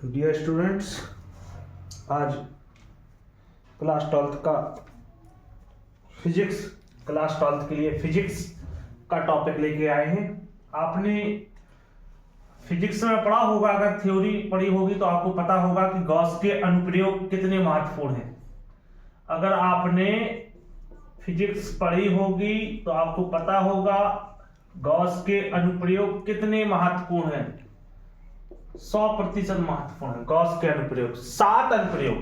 Dear students, आज class 12th का physics class 12th के लिए फिजिक्स का टॉपिक लेके आए हैं। आपने फिजिक्स में पढ़ा होगा, अगर थ्योरी पढ़ी होगी तो आपको पता होगा कि गॉस के अनुप्रयोग कितने महत्वपूर्ण हैं। अगर आपने फिजिक्स पढ़ी होगी तो आपको पता होगा गॉस के अनुप्रयोग कितने महत्वपूर्ण हैं। 100% महत्वपूर्ण है गॉस के अनुप्रयोग। 7 अनुप्रयोग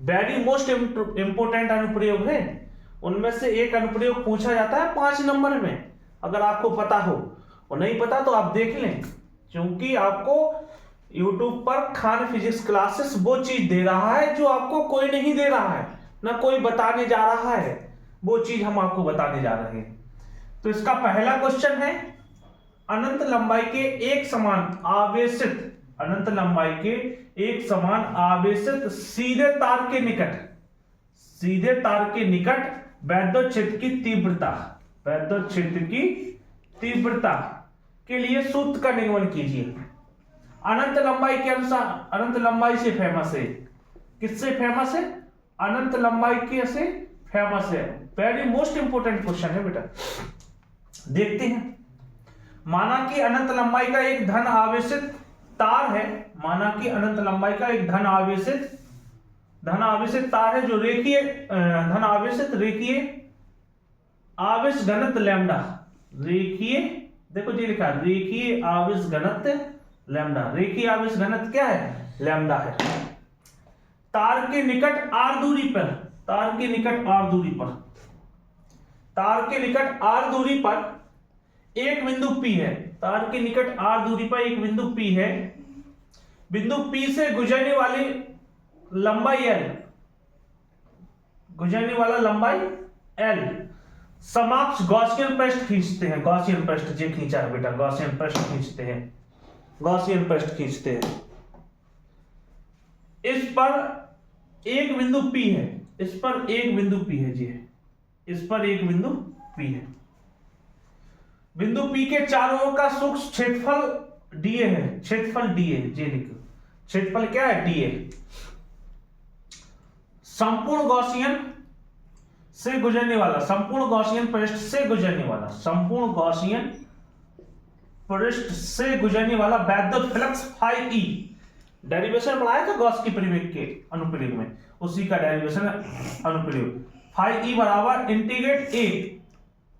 वेरी मोस्ट इंपोर्टेंट अनुप्रयोग है। उनमें से एक अनुप्रयोग पूछा जाता है 5 नंबर में, अगर आपको पता हो। और नहीं पता तो आप देख लें, क्योंकि आपको YouTube पर खान फिजिक्स क्लासेस वो चीज दे रहा है जो आपको कोई नहीं दे रहा है, ना कोई बताने जा रहा है। वो चीज हम आपको बताने जा रहे हैं। तो इसका पहला क्वेश्चन है, अनंत लंबाई के एक समान आवेशित अनंत लंबाई के एक समान आवेशित सीधे तार के निकट वैद्युत क्षेत्र की तीव्रता के लिए सूत्र का निगमन कीजिए। अनंत लंबाई के अनुसार, अनंत लंबाई से फेमस है। किससे फेमस है? अनंत लंबाई के से फेमस है। वेरी मोस्ट इंपोर्टेंट क्वेश्चन है बेटा। देखते हैं। माना कि अनंत लंबाई का एक धन आवेशित तार है। माना कि अनंत लंबाई का एक धन आवेशित तार है जो रेखीय धन आवेशित रेखीय आवेश घनत्व लैम्डा, रेखीय, देखो जी लिखा रेखीय आवेश घनत्व लैम्डा। रेखीय आवेश घनत्व क्या है? लैम्डा है। तार के निकट आर दूरी पर एक बिंदु P है। तार के निकट R दूरी पर एक बिंदु P है। बिंदु P से गुजरने वाली लंबाई L समाक्ष गॉसियन पृष्ठ खींचते हैं। गॉसियन पृष्ठ जे खींचा है बेटा, गॉसियन पृष्ठ खींचते हैं। इस पर एक बिंदु P है। इस पर एक बिंदु P है। बिंदु P के चारों ओर का सूक्ष्म क्षेत्रफल dA है। क्षेत्रफल क्या है? dA। संपूर्ण गॉसियन पृष्ठ से गुजरने वाला वैद्युत फ्लक्स फाई E। डेरिवेशन पढ़ाया था गॉस की परिवेग के अनुप्रयोग में, उसी का डेरिवेशन अनुप्रयोग। फाई E बराबर इंटीग्रेट A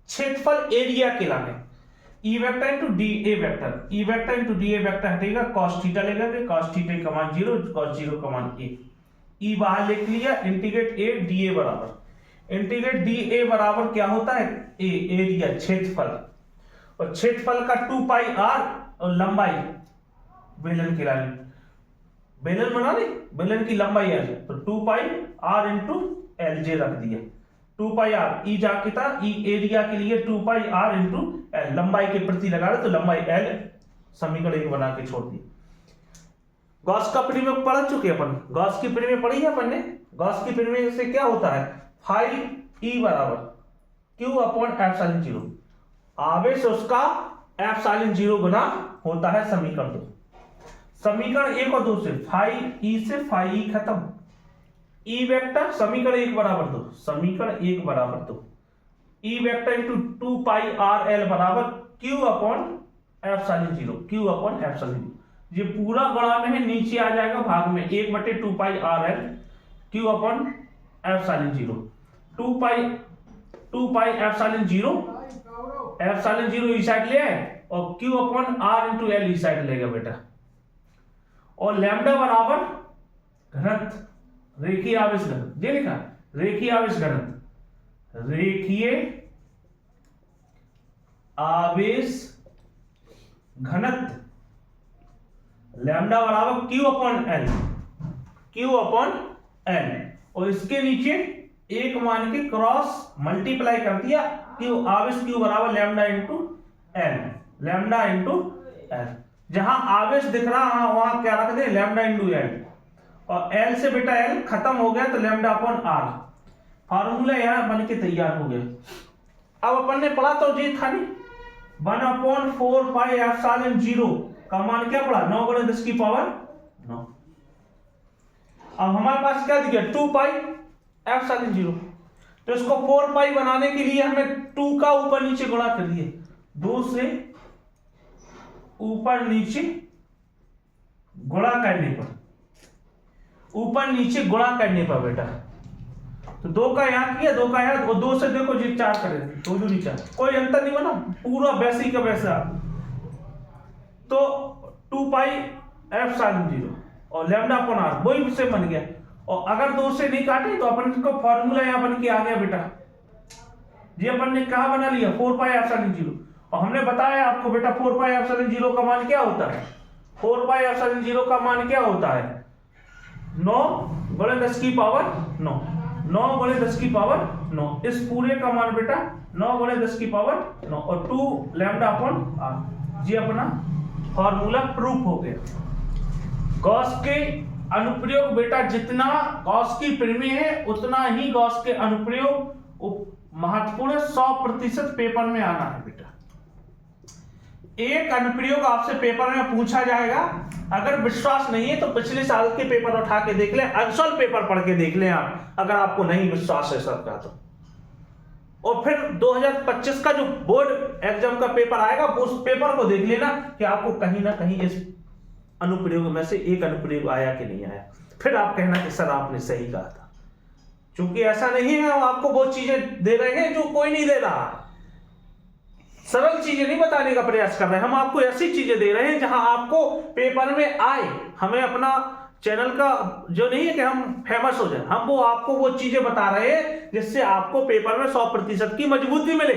क्षेत्रफल एरिया के लाने E vector into DA vector हटेगा, cos थीटा लेगा, cos थीटा का मान 0, cos 0 का मान A। E बाहर लिख लिया, इंटीग्रेट A DA बराबर क्या होता है? A एरिया, क्षेत्रफल। और क्षेत्रफल का 2 पाई R और लंबाई बेलन की लाइन, बेलन बना ले, बेलन की लंबाई L, तो 2 पाई R इंटू LJ रख दिया। 2 पाई R E जाके था, E एरिया के लिए 2 पाई R इंटू L, लंबाई के प्रति लगा रहे तो लंबाई L, समीकरण 1 बना के छोड़ दिया। गॉस का परिमेय पढ़ चुके अपन, गॉस की परिमेय पढ़ी है अपन ने। गॉस की परिमेय से क्या होता है? फाई E बराबर Q अपॉन एप्सिलॉन 0। आवेश उसका एप्सिलॉन 0 गुना होता है समीकरण 2। समीकरण 1 और 2 से फाई E खत्म। E वेक्टर समीकरण 1 बराबर 2। E वेक्टर इंटू 2 पाई R L बराबर Q अपॉन एप्सिलॉन 0। ये पूरा बड़ा में है, नीचे आ जाएगा भाग में 1/2 पाई R L Q upon epsilon 0। 2 pi epsilon 0 इस साइड ले आए और Q upon R into L इस साइड लेगा बेटा। और लैम्डा बराबर घनत्व, रेखीय आवेश घनत्व, ये लिखा रेखीय आवेश घनत्व लैम्डा बराबर Q अपॉन L। और इसके नीचे एक मान के क्रॉस मल्टीप्लाई कर दिया, आवेश Q बराबर लैम्डा इंटू L। जहां आवेश दिख रहा वहां क्या रख दे? Lambda into L। और L से बेटा L खत्म हो गया तो लैम्डा अपॉन R। फार्मूला यहां बन के तैयार हो गया। अब अपन ने पढ़ा तो जी था नहीं, 1/4 पाई एप्सिलॉन 0 का मान क्या पड़ा, 9 गुणे 10 की पावर 9। अब हमारे पास क्या दिया, 2 पाई एप्सिलॉन 0। तो इसको 4 पाई बनाने के लिए हमें 2 का ऊपर नीचे गुणा कर दिए, 2 से ऊपर नीचे गुणा करने पर, ऊपर नीचे गुणा करने पर बेटा, तो 2 का यहां किया, 2 का यहां, और 2 से देखो जी 4 करें, 2 दूनी 4, कोई अंतर नहीं बना, पूरा वैसे का वैसा। तो 2 पाई एप्सिलॉन 0 और लैम्डा अपॉन आर वही से बन गया। और अगर 2 से नहीं काटे तो अपन इसका फॉर्मूला यहां बन के आ गया बेटा, ये अपन ने कहा बना लिया, 4 पाई एप्सिलॉन 0। और हमने बताया आपको बेटा 4 पाई एप्सिलॉन 0 का मान क्या होता है, 4 पाई एप्सिलॉन 0 का मान क्या होता है, 9 गुणे 10 की पावर 9, 9 गुणे 10 की पावर 9, इस पूरे का मान बेटा 9 गुणे 10 की पावर 9 और 2 लैम्डा अपॉन आर। ये अपना फॉर्मूला प्रूफ हो गया। गॉस के अनुप्रयोग बेटा, जितना गॉस की परिमेय है उतना ही गॉस के अनुप्रयोग महत्वपूर्ण 100% पेपर में आना है बेटा। एक अनुप्रयोग आपसे पेपर में पूछा जाएगा, अगर विश्वास नहीं है तो पिछले साल के पेपर उठा के देख लें, अनसॉल्व पेपर पढ़ के देख लें आप, अगर आपको नहीं विश्वास है सबका तो। और फिर 2025 का जो बोर्ड एग्जाम का पेपर आएगा उस पेपर को देख लेना कि आपको कहीं ना कहीं इस अनुप्रयोग में से एक अनुप्रयोग आया कि नहीं आया, फिर आप कहना कि सर आपने सही कहा था। क्योंकि ऐसा नहीं है हम आपको वो चीजें दे रहे हैं जो कोई नहीं दे रहा, सरल चीजें नहीं बताने का प्रयास कर रहे हैं, हम आपको ऐसी चीजें दे रहे हैं जहां आपको पेपर में आए। हमें अपना चैनल का जो नहीं है कि हम फेमस हो जाए, हम वो आपको वो चीजें बता रहे हैं जिससे आपको पेपर में 100% की मजबूती मिले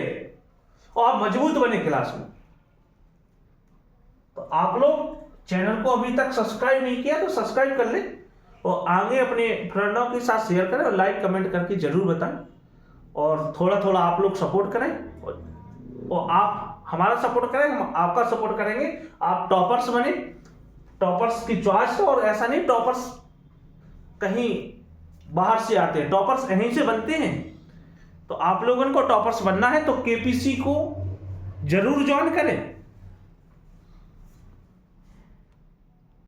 और आप मजबूत बने क्लास में। तो आप लोग चैनल को अभी तक सब्सक्राइब नहीं किया तो सब्सक्राइब कर ले और आगे अपने फ्रेंडों के साथ शेयर करें और लाइक कमेंट करके जरूर बताएं और थोड़ा थोड़ा आप लोग सपोर्ट करें और आप हमारा सपोर्ट करें, हम आपका सपोर्ट करेंगे। आप टॉपर्स बने, टॉपर्स की चॉइस हो, और ऐसा नहीं टॉपर्स कहीं बाहर से आते हैं, टॉपर्स यहीं से बनते हैं। तो आप लोगों को टॉपर्स बनना है तो केपीसी को जरूर ज्वाइन करें।